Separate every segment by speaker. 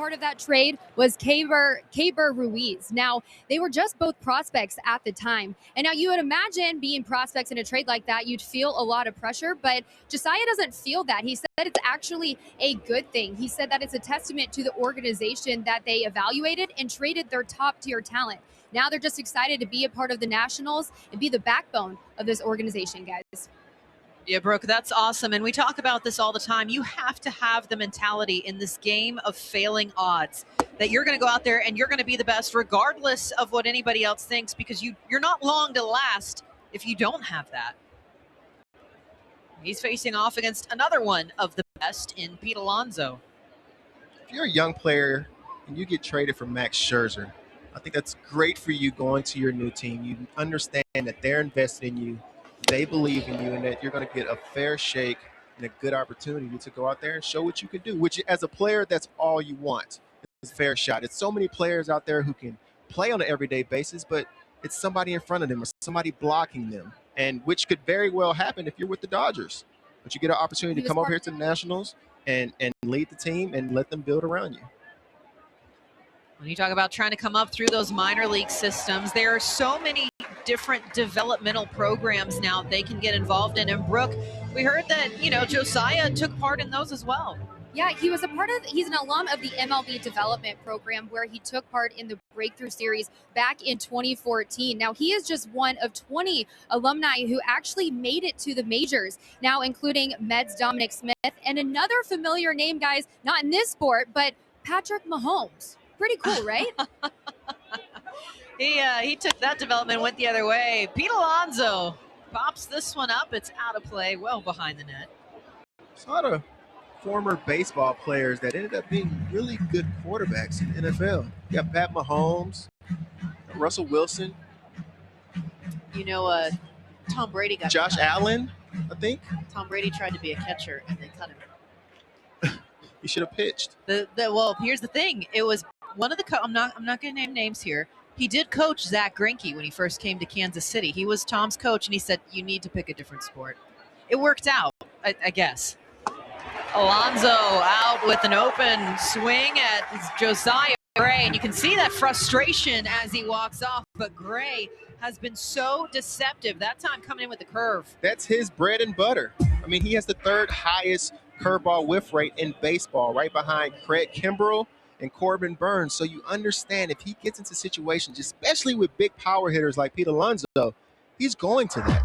Speaker 1: part of that trade was Keibert Ruiz. Now, they were just both prospects at the time. And now you would imagine being prospects in a trade like that, you'd feel a lot of pressure, but Josiah doesn't feel that. He said it's actually a good thing. He said that it's a testament to the organization that they evaluated and traded their top tier talent. Now they're just excited to be a part of the Nationals and be the backbone of this organization, guys.
Speaker 2: Yeah, Brooke, that's awesome. And we talk about this all the time. You have to have the mentality in this game of failing odds that you're going to go out there and you're going to be the best regardless of what anybody else thinks, because you're not long to last if you don't have that. He's facing off against another one of the best in Pete Alonso.
Speaker 3: If you're a young player and you get traded for Max Scherzer, I think that's great for you going to your new team. You understand that they're invested in you. They believe in you, and that you're going to get a fair shake and a good opportunity to go out there and show what you can do, which as a player, that's all you want, is a fair shot. It's so many players out there who can play on an everyday basis, but it's somebody in front of them or somebody blocking them, and which could very well happen if you're with the Dodgers. But you get an opportunity to come over here to the Nationals and lead the team and let them build around you.
Speaker 2: When you talk about trying to come up through those minor league systems, there are so many different developmental programs now they can get involved in. And Brooke, we heard that, Josiah took part in those as well.
Speaker 1: Yeah, he's an alum of the MLB development program where he took part in the Breakthrough Series back in 2014. Now, he is just one of 20 alumni who actually made it to the majors, now including Mets' Dominic Smith and another familiar name, guys, not in this sport, but Patrick Mahomes. Pretty cool, right?
Speaker 2: He took that development, went the other way. Pete Alonso pops this one up. It's out of play, well behind the net.
Speaker 3: It's a lot of former baseball players that ended up being really good quarterbacks in the NFL. You got Pat Mahomes, Russell Wilson.
Speaker 4: Tom Brady got
Speaker 3: Josh Allen, I think.
Speaker 4: Tom Brady tried to be a catcher and they cut him.
Speaker 3: He should have pitched.
Speaker 2: Well, here's the thing. It was one of the I'm not going to name names here. He did coach Zach Greinke when he first came to Kansas City. He was Tom's coach, and he said, you need to pick a different sport. It worked out, I guess. Alonso out with an open swing at Josiah Gray, and you can see that frustration as he walks off, but Gray has been so deceptive, that time coming in with the curve.
Speaker 3: That's his bread and butter. I mean, he has the third highest curveball whiff rate in baseball, right behind Craig Kimbrell and Corbin Burns. So you understand if he gets into situations, especially with big power hitters like Pete Alonso, he's going to that.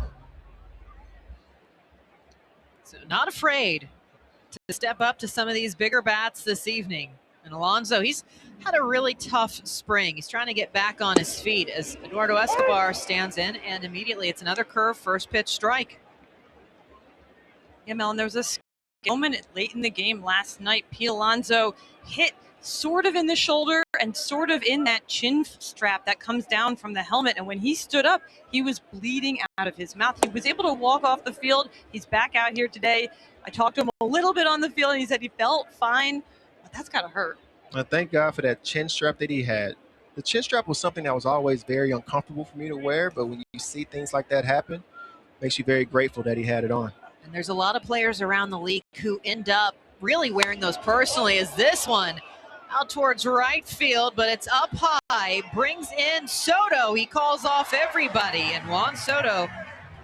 Speaker 2: So not afraid to step up to some of these bigger bats this evening. And Alonso, he's had a really tough spring. He's trying to get back on his feet as Eduardo Escobar stands in, and immediately it's another curve, first pitch strike.
Speaker 5: Yeah, Mel, and there was this moment late in the game last night. Pete Alonso hit sort of in the shoulder and sort of in that chin strap that comes down from the helmet. And when he stood up, he was bleeding out of his mouth. He was able to walk off the field. He's back out here today. I talked to him a little bit on the field, and he said he felt fine, but that's got to hurt.
Speaker 3: Thank God for that chin strap that he had. The chin strap was something that was always very uncomfortable for me to wear, but when you see things like that happen, it makes you very grateful that he had it on.
Speaker 2: And there's a lot of players around the league who end up really wearing those personally, as this one out towards right field, but it's up high, brings in Soto. He calls off everybody, and Juan Soto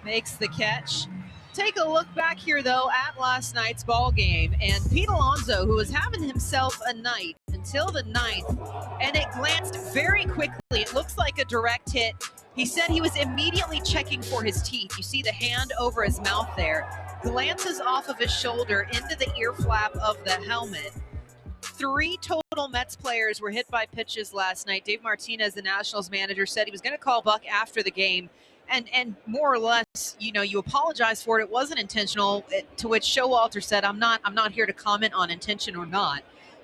Speaker 2: makes the catch. Take a look back here, though, at last night's ball game, and Pete Alonso, who was having himself a night until the ninth, and it glanced very quickly. It looks like a direct hit. He said he was immediately checking for his teeth. You see the hand over his mouth there. Glances off of his shoulder into the ear flap of the helmet. 3 total Mets players were hit by pitches last night. Dave Martinez, the Nationals manager, said he was going to call Buck after the game. And more or less, you apologize for it. It wasn't intentional. To which Showalter said, I'm not here to comment on intention or not.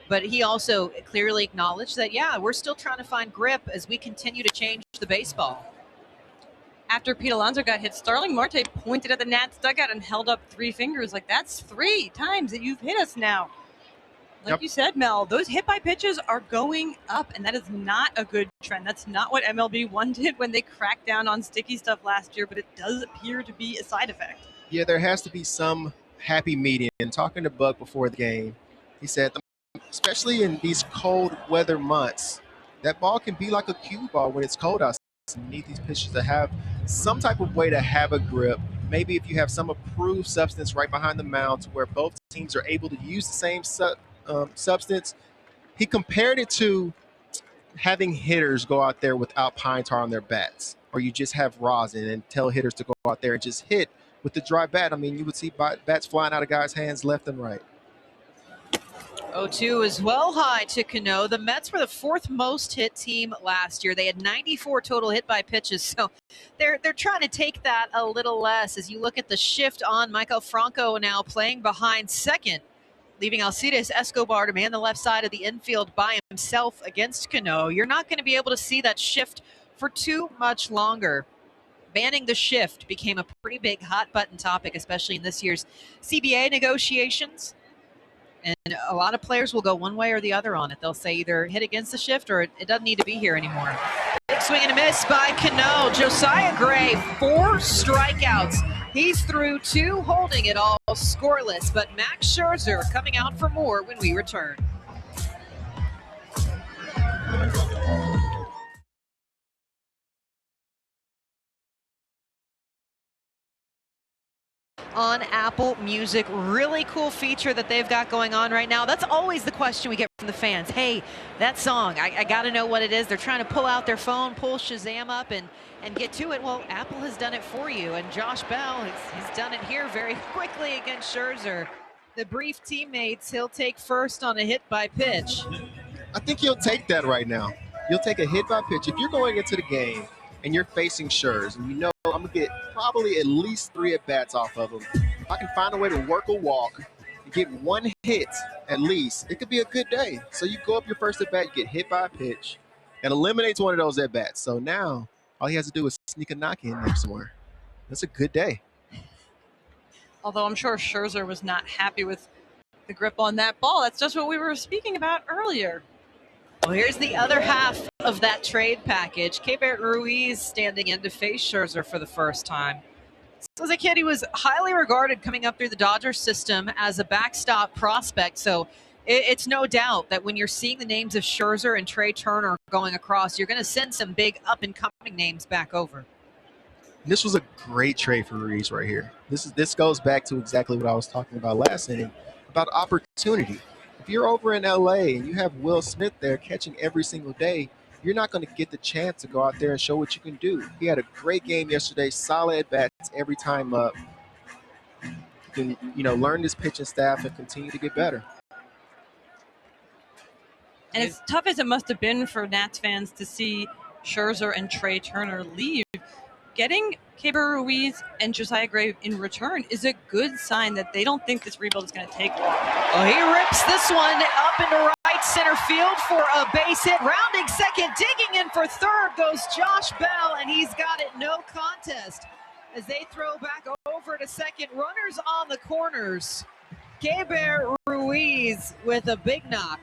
Speaker 2: But he also clearly acknowledged that, yeah, we're still trying to find grip as we continue to change the baseball.
Speaker 5: After Pete Alonso got hit, Starling Marte pointed at the Nats dugout and held up 3 fingers. Like, that's 3 times that you've hit us now. Like you said, Mel, those hit by pitches are going up, and that is not a good trend. That's not what MLB wanted when they cracked down on sticky stuff last year, but it does appear to be a side effect.
Speaker 3: Yeah, there has to be some happy medium. Talking to Buck before the game, he said especially in these cold weather months, that ball can be like a cue ball when it's cold outside. You need these pitchers to have some type of way to have a grip. Maybe if you have some approved substance right behind the mound to where both teams are able to use the same substance. He compared it to having hitters go out there without pine tar on their bats, or you just have rosin and tell hitters to go out there and just hit with the dry bat. I mean, you would see bats flying out of guys' hands left and right.
Speaker 2: 0-2 is well high to Cano. The Mets were the 4th most hit team last year. They had 94 total hit by pitches, so they're trying to take that a little less. As you look at the shift on Michael Franco now playing behind second, leaving Alcides Escobar to man the left side of the infield by himself against Cano. You're not going to be able to see that shift for too much longer. Banning the shift became a pretty big hot button topic, especially in this year's CBA negotiations. And a lot of players will go one way or the other on it. They'll say either hit against the shift or it doesn't need to be here anymore. Big swing and a miss by Cano. Josiah Gray, 4 strikeouts. He's through 2, holding it all scoreless. But Max Scherzer coming out for more when we return. On Apple Music, really cool feature that they've got going on right now. That's always the question we get from the fans. Hey, that song, I got to know what it is. They're trying to pull out their phone, pull Shazam up and get to it. Well, Apple has done it for you, and Josh Bell, he's done it here very quickly against Scherzer. The brief teammates, he'll take first on a hit by pitch.
Speaker 3: I think you'll take that right now. You'll take a hit by pitch. If you're going into the game and you're facing Scherzer, and you know I'm going to get probably at least 3 at-bats off of him. If I can find a way to work a walk and get 1 hit at least, it could be a good day. So you go up your first at-bat, you get hit by a pitch, and eliminates one of those at-bats. So now all he has to do is sneak a knock in there somewhere. That's a good day.
Speaker 5: Although I'm sure Scherzer was not happy with the grip on that ball. That's just what we were speaking about earlier.
Speaker 2: Well, here's the other half of that trade package. Keibert Ruiz standing in to face Scherzer for the first time. So as a kid, he was highly regarded coming up through the Dodgers system as a backstop prospect. So it's no doubt that when you're seeing the names of Scherzer and Trey Turner going across, you're going to send some big up-and-coming names back over.
Speaker 3: This was a great trade for Ruiz right here. This goes back to exactly what I was talking about last inning, about opportunity. If you're over in LA and you have Will Smith there catching every single day, you're not going to get the chance to go out there and show what you can do. He had a great game yesterday, solid at-bats every time up. You can, learn this pitching staff and continue to get better.
Speaker 5: And as tough as it must have been for Nats fans to see Scherzer and Trey Turner leave, getting Keibert Ruiz and Josiah Gray in return is a good sign that they don't think this rebuild is going to take long.
Speaker 2: Oh, he rips this one up into right center field for a base hit. Rounding second, digging in for third goes Josh Bell, and he's got it no contest. As they throw back over to second, runners on the corners. Keibert Ruiz with a big knock.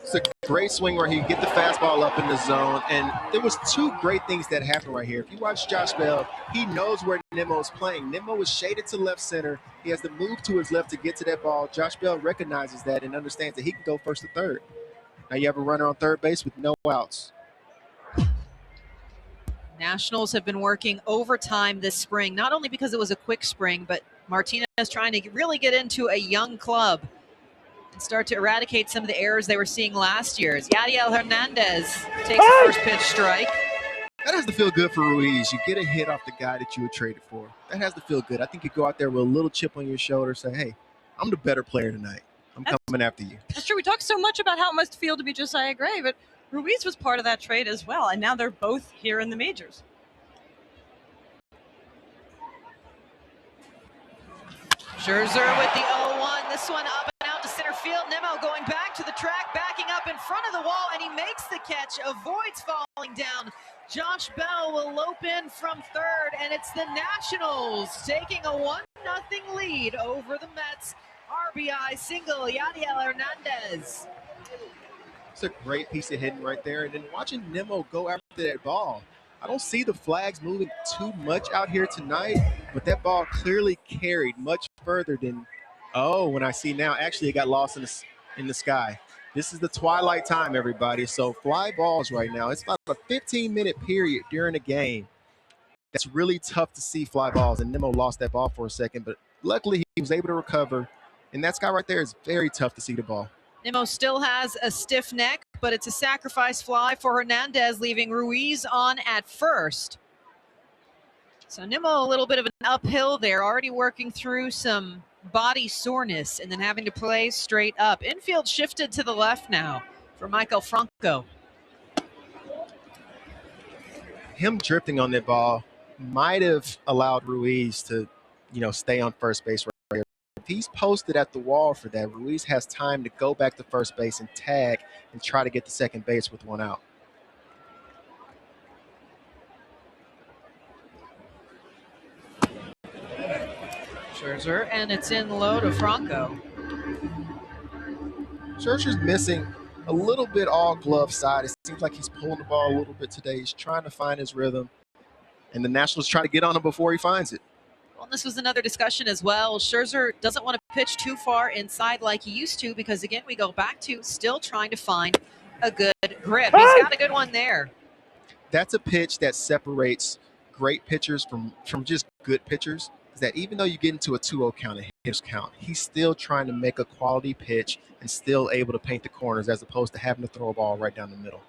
Speaker 3: It's a great swing where he get the fastball up in the zone, and there was 2 great things that happened right here. If you watch Josh Bell, he knows where Nimmo is playing. Nimmo is shaded to left center. He has to move to his left to get to that ball. Josh Bell recognizes that and understands that he can go first to third. Now you have a runner on third base with no outs.
Speaker 2: Nationals have been working overtime this spring, not only because it was a quick spring, but Martinez trying to really get into a young club and start to eradicate some of the errors they were seeing last year. As Yadiel Hernandez takes the first pitch strike.
Speaker 3: That has to feel good for Ruiz. You get a hit off the guy that you were traded for. That has to feel good. I think you go out there with a little chip on your shoulder and say, hey, I'm the better player tonight. I'm coming after you.
Speaker 5: That's true. We talked so much about how it must feel to be Josiah Gray, but Ruiz was part of that trade as well, and now they're both here in the majors.
Speaker 2: Scherzer with the 0-1. This one up and out to center field. Nimmo going back to the track, backing up in front of the wall, and he makes the catch, avoids falling down. Josh Bell will lope in from third, and it's the Nationals taking a 1-0 lead over the Mets. RBI single, Yadiel Hernandez.
Speaker 3: It's a great piece of hitting right there. And then watching Nimmo go after that ball. I don't see the flags moving too much out here tonight, but that ball clearly carried much further than. Oh, when I see now, actually it got lost in the sky. This is the twilight time, everybody. So fly balls right now. It's about a 15-minute period during a game. That's really tough to see fly balls, and Nemo lost that ball for a second, but luckily he was able to recover. And that guy right there is very tough to see the ball.
Speaker 2: Nimmo still has a stiff neck, but it's a sacrifice fly for Hernandez, leaving Ruiz on at first. So Nimmo a little bit of an uphill there, already working through some body soreness and then having to play straight up. Infield shifted to the left now for Michael Franco.
Speaker 3: Him drifting on that ball might have allowed Ruiz to, stay on first base right here. If he's posted at the wall for that, Ruiz has time to go back to first base and tag and try to get to second base with one out.
Speaker 2: Scherzer, and it's in low to Franco.
Speaker 3: Scherzer's missing a little bit all glove side. It seems like he's pulling the ball a little bit today. He's trying to find his rhythm, and the Nationals try to get on him before he finds it.
Speaker 2: Well, this was another discussion as well. Scherzer doesn't want to pitch too far inside like he used to because, again, we go back to still trying to find a good grip. He's got a good one there.
Speaker 3: That's a pitch that separates great pitchers from just good pitchers, is that even though you get into a 2-0 count and hitters count, he's still trying to make a quality pitch and still able to paint the corners as opposed to having to throw a ball right down the middle.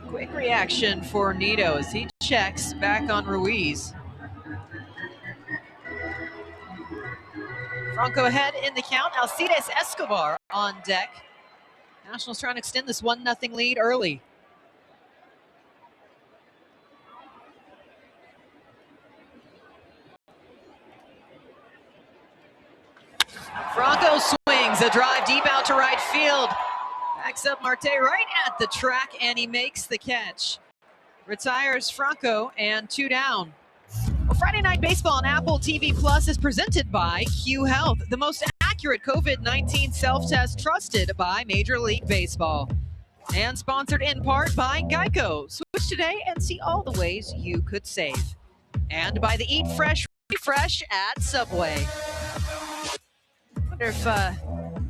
Speaker 2: Quick reaction for Nido as he checks back on Ruiz. Franco ahead in the count. Alcides Escobar on deck. Nationals trying to extend this 1-0 lead early. Franco swings a drive deep out to right field. Backs up Marte right at the track, and he makes the catch. Retires Franco, and 2 down. Well, Friday Night Baseball on Apple TV Plus is presented by Q Health, the most accurate COVID-19 self-test trusted by Major League Baseball. And sponsored in part by Geico. Switch today and see all the ways you could save. And by the Eat Fresh Refresh at Subway. Wonder if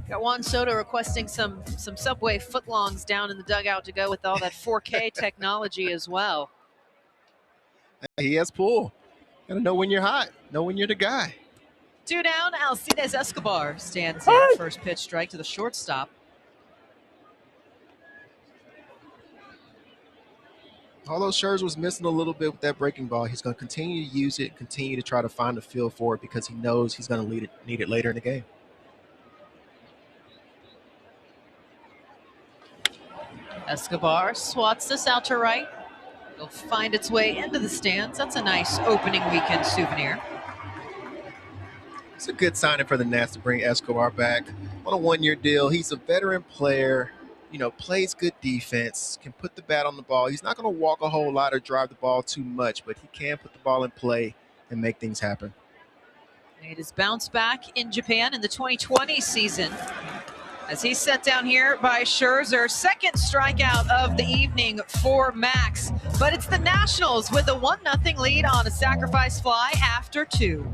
Speaker 2: got Juan Soto requesting some Subway footlongs down in the dugout to go with all that 4K technology as well.
Speaker 3: He has pull. Gotta know when you're hot, know when you're the guy.
Speaker 2: 2 down, Alcides Escobar stands in. First pitch strike to the shortstop.
Speaker 3: Although Scherzer was missing a little bit with that breaking ball, he's going to continue to use it, continue to try to find a feel for it because he knows he's going to need it later in the game.
Speaker 2: Escobar swats this out to right. It'll find its way into the stands. That's a nice opening weekend souvenir.
Speaker 3: It's a good signing for the Nats to bring Escobar back on a 1-year deal. He's a veteran player, plays good defense, can put the bat on the ball. He's not going to walk a whole lot or drive the ball too much, but he can put the ball in play and make things happen.
Speaker 2: Made his bounce back in Japan in the 2020 season. As he's set down here by Scherzer, second strikeout of the evening for Max. But it's the Nationals with a 1-0 lead on a sacrifice fly after 2.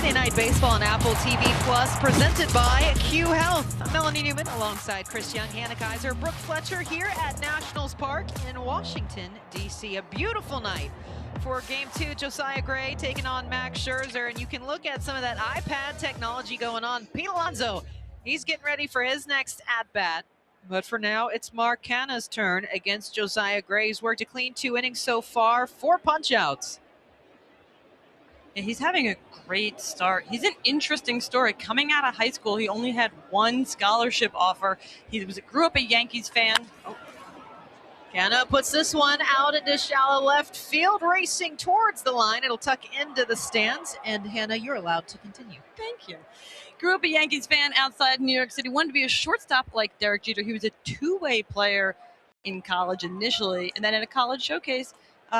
Speaker 2: Friday Night Baseball on Apple TV Plus, presented by Q Health. I'm Melanie Newman alongside Chris Young, Hannah Kaiser, Brooke Fletcher here at Nationals Park in Washington, D.C. A beautiful night for Game 2. Josiah Gray taking on Max Scherzer, and you can look at some of that iPad technology going on. Pete Alonso, he's getting ready for his next at-bat. But for now, it's Mark Canha's turn against Josiah Gray. He's worked a clean 2 innings so far, 4 punch-outs.
Speaker 5: Yeah, he's having a great start. He's an interesting story. Coming out of high school, he only had 1 scholarship offer. He grew up a Yankees fan.
Speaker 2: Canha puts this one out into shallow left field, racing towards the line. It'll tuck into the stands, and Hannah, you're allowed to continue.
Speaker 5: Thank you. Grew up a Yankees fan outside New York City. Wanted to be a shortstop like Derek Jeter. He was a two-way player in college initially, and then at a college showcase,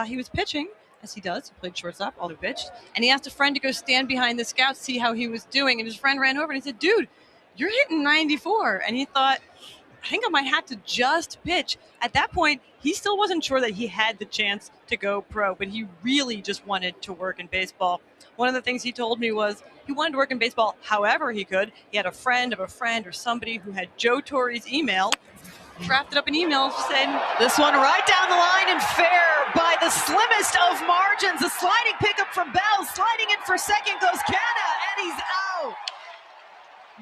Speaker 5: he was pitching, as he does. He played shortstop, although pitched, and he asked a friend to go stand behind the scouts, see how he was doing, and his friend ran over and he said, "Dude, you're hitting 94," and he thought, I think I might have to just pitch. At that point, he still wasn't sure that he had the chance to go pro, but he really just wanted to work in baseball. One of the things he told me was he wanted to work in baseball however he could. He had a friend of a friend or somebody who had Joe Torre's email, drafted up an email saying,
Speaker 2: this one right down the line and fair by the slimmest of margins. A sliding pickup from Bell. Sliding in for second goes Canha, and he's out.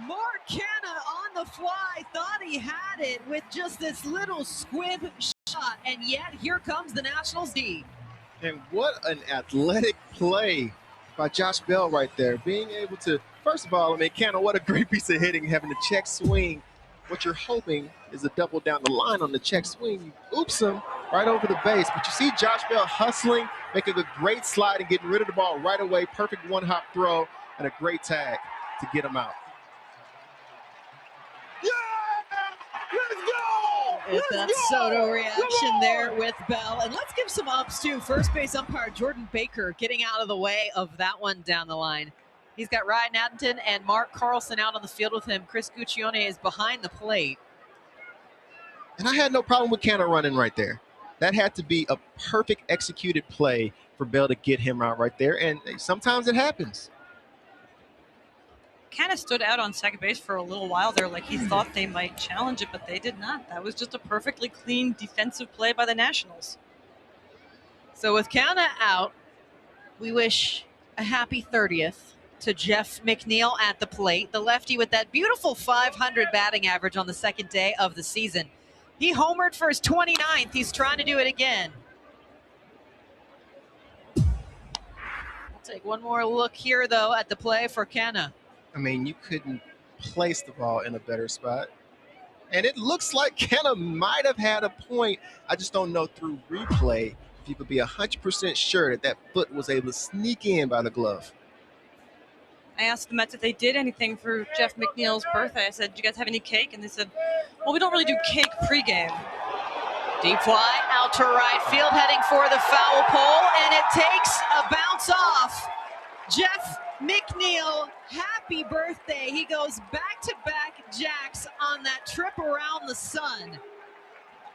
Speaker 2: Mark Canha on the fly, thought he had it with just this little squib shot, and yet here comes the Nationals D.
Speaker 3: And what an athletic play by Josh Bell right there. Being able to, first of all, I mean, Canha, what a great piece of hitting, having a check swing. What you're hoping is a double down the line on the check swing. You oops him right over the base. But you see Josh Bell hustling, making a great slide and getting rid of the ball right away. Perfect one-hop throw and a great tag to get him out.
Speaker 2: With that Soto reaction there with Bell. And let's give some ups to first base umpire Jordan Baker getting out of the way of that one down the line. He's got Ryan Addington and Mark Carlson out on the field with him. Chris Guccione is behind the plate.
Speaker 3: And I had no problem with Canha running right there. That had to be a perfect executed play for Bell to get him out right there. And sometimes it happens.
Speaker 5: Canha stood out on second base for a little while there, like he thought they might challenge it, but they did not. That was just a perfectly clean defensive play by the Nationals.
Speaker 2: So with Canha out, we wish a happy 30th to Jeff McNeil at the plate, the lefty with that beautiful 500 batting average on the second day of the season. He homered for his 29th. He's trying to do it again. We'll take one more look here, though, at the play for Canha.
Speaker 3: I mean, you couldn't place the ball in a better spot. And it looks like Canha might have had a point. I just don't know through replay if you could be 100% sure that that foot was able to sneak in by the glove.
Speaker 5: I asked the Mets if they did anything for Jeff McNeil's birthday. I said, "Do you guys have any cake?" And they said, "Well, we don't really do cake pregame."
Speaker 2: Deep fly out to right field, heading for the foul pole, and it takes a bounce off. Jeff McNeil, happy birthday. He goes back-to-back jacks on that trip around the sun.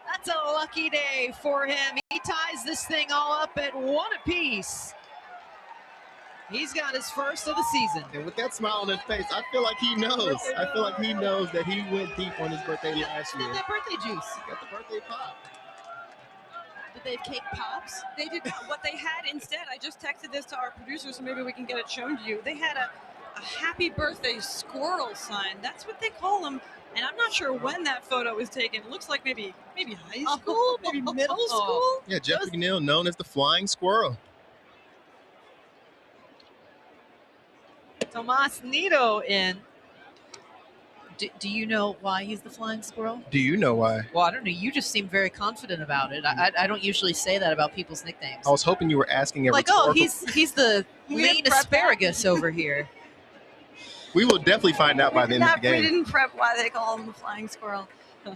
Speaker 2: That's a lucky day for him. He ties this thing all up at 1 apiece. He's got his first of the season.
Speaker 3: And with that smile on his face, I feel like he knows. I feel like he knows that he went deep on his birthday last year.
Speaker 2: Get that birthday juice.
Speaker 3: Got the birthday pop.
Speaker 4: Did they have cake pops?
Speaker 5: They did not. What they had instead, I just texted this to our producer, so maybe we can get it shown to you. They had a happy birthday squirrel sign. That's what they call them. And I'm not sure when that photo was taken. It looks like maybe high school, maybe middle school.
Speaker 3: Yeah, Jeff McNeil, known as the Flying Squirrel.
Speaker 2: Tomas Nido in. Do you know why he's the Flying Squirrel?
Speaker 3: Do you know why?
Speaker 2: Well, I don't know. You just seem very confident about it. I don't usually say that about people's nicknames.
Speaker 3: I was hoping you were asking a
Speaker 2: like,
Speaker 3: rhetorical...
Speaker 2: oh, he's the lean asparagus over here.
Speaker 3: We will definitely find out by the end of the game.
Speaker 5: We didn't prep why they call him the Flying Squirrel.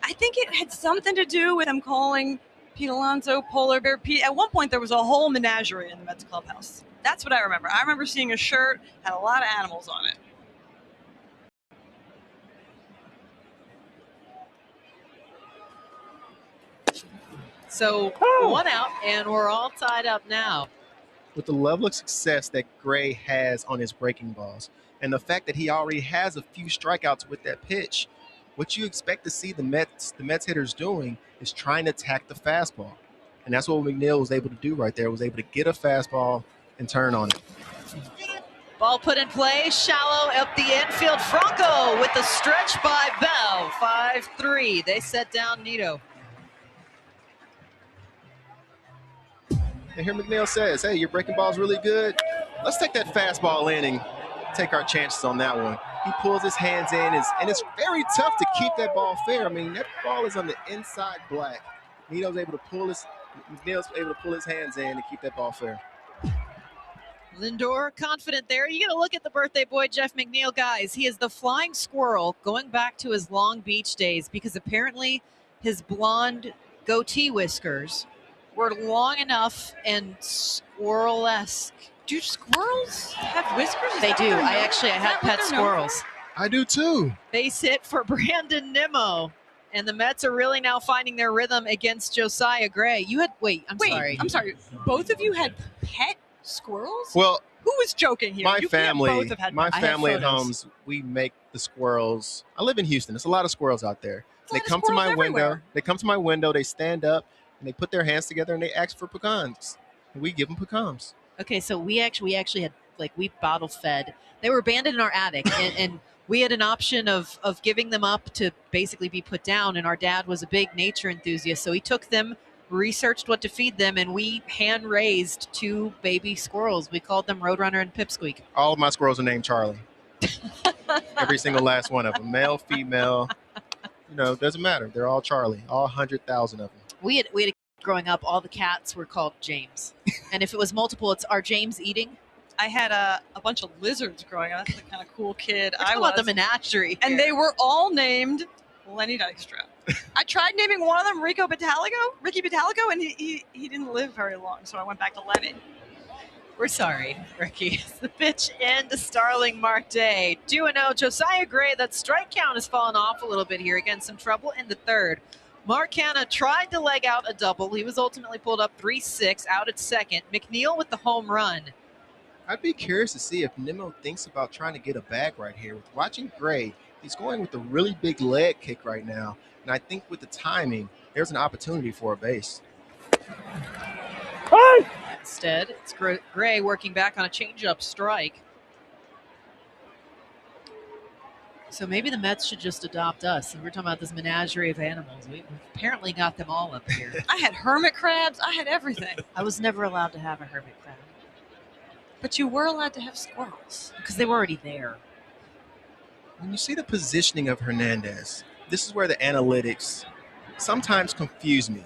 Speaker 5: I think it had something to do with them calling Pete Alonso Polar Bear Pete. At one point, there was a whole menagerie in the Mets clubhouse. That's what I remember. I remember seeing a shirt, had a lot of animals on it.
Speaker 2: So 1 out, and we're all tied up now.
Speaker 3: with the level of success that Gray has on his breaking balls, and the fact that he already has a few strikeouts with that pitch, what you expect to see the Mets hitters doing is trying to attack the fastball. And that's what McNeil was able to do right there, was able to get a fastball and turn on it.
Speaker 2: Ball put in play, shallow up the infield. Franco with the stretch by Bell. 5-3. They set down Nido.
Speaker 3: And here McNeil says, hey, your breaking ball's really good. Let's take that fastball in and take our chances on that one. He pulls his hands in, and it's very tough to keep that ball fair. I mean, that ball is on the inside black. McNeil's able to pull his hands in and keep that ball fair.
Speaker 2: Lindor confident there. You got to look at the birthday boy, Jeff McNeil, guys. He is the flying squirrel going back to his Long Beach days because apparently his blonde goatee whiskers were long enough and squirrel-esque.
Speaker 5: Do squirrels have whiskers? Is
Speaker 2: They
Speaker 5: that
Speaker 2: do.
Speaker 5: what they're known-
Speaker 2: I
Speaker 5: is
Speaker 2: had
Speaker 5: that what
Speaker 2: pet
Speaker 5: they're known for?
Speaker 2: squirrels.
Speaker 3: I do too.
Speaker 2: Base hit for Brandon Nimmo. And the Mets are really now finding their rhythm against Josiah Gray. I'm sorry.
Speaker 5: I'm sorry. Both of you had pet squirrels?
Speaker 3: Well,
Speaker 5: Who was joking here?
Speaker 3: my
Speaker 5: You can't
Speaker 3: family
Speaker 5: both have had
Speaker 3: at
Speaker 2: I have
Speaker 3: home,
Speaker 2: photos.
Speaker 3: we make the squirrels. I live in Houston. There's a lot of squirrels out there.
Speaker 5: There's a
Speaker 3: They
Speaker 5: lot of
Speaker 3: come to my
Speaker 5: squirrels
Speaker 3: window.
Speaker 5: everywhere.
Speaker 3: They come to my window. They stand up and they put their hands together and they ask for pecans. And we give them pecans.
Speaker 2: Okay, so we actually had, we bottle fed. They were abandoned in our attic, and we had an option of giving them up to basically be put down. And our dad was a big nature enthusiast, so he took them, researched what to feed them, and we hand raised 2 baby squirrels. We called them Roadrunner and Pipsqueak.
Speaker 3: All of my squirrels are named Charlie. Every single last one of them, male, female. Doesn't matter. They're all Charlie. All 100,000 of them.
Speaker 2: We had growing up, all the cats were called James, and if it was multiple, it's our James eating.
Speaker 5: I had a bunch of lizards growing up. That's the kind of cool kid
Speaker 2: We're
Speaker 5: I
Speaker 2: talking
Speaker 5: was.
Speaker 2: about the menagerie,
Speaker 5: And
Speaker 2: here.
Speaker 5: they were all named Lenny Dykstra. I tried naming one of them Ricky Batalico, and he didn't live very long, so I went back to Lenny.
Speaker 2: We're sorry, Ricky. The pitch in to Starling Marte. 2-0. Josiah Gray, that strike count has fallen off a little bit here. Again, some trouble in the third. Marcana tried to leg out a double. He was ultimately pulled up 3-6 out at second. McNeil with the home run.
Speaker 3: I'd be curious to see if Nimmo thinks about trying to get a bag right here. With watching Gray, he's going with a really big leg kick right now. And I think with the timing, there's an opportunity for a base.
Speaker 2: Instead, it's Gray working back on a changeup strike. So maybe the Mets should just adopt us. And we're talking about this menagerie of animals. We've apparently got them all up here.
Speaker 5: I had hermit crabs. I had everything.
Speaker 2: I was never allowed to have a hermit crab
Speaker 5: But you were allowed to have squirrels.
Speaker 2: because they were already there.
Speaker 3: When you see the positioning of Hernandez, this is where the analytics sometimes confuse me.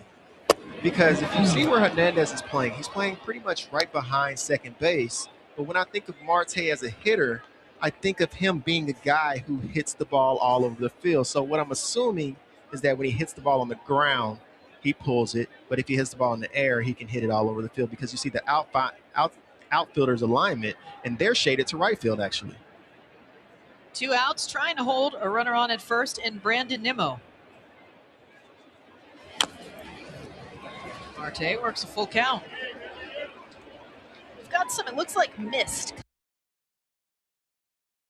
Speaker 3: Because if you see where Hernandez is playing, he's playing pretty much right behind second base. But when I think of Marte as a hitter, I think of him being the guy who hits the ball all over the field. So what I'm assuming is that when he hits the ball on the ground, he pulls it. But if he hits the ball in the air, he can hit it all over the field because you see the outfielder's alignment, and they're shaded to right field, actually.
Speaker 2: 2 outs, trying to hold a runner on at first, and Brandon Nimmo. Marte works a full count. We've got some, it looks like mist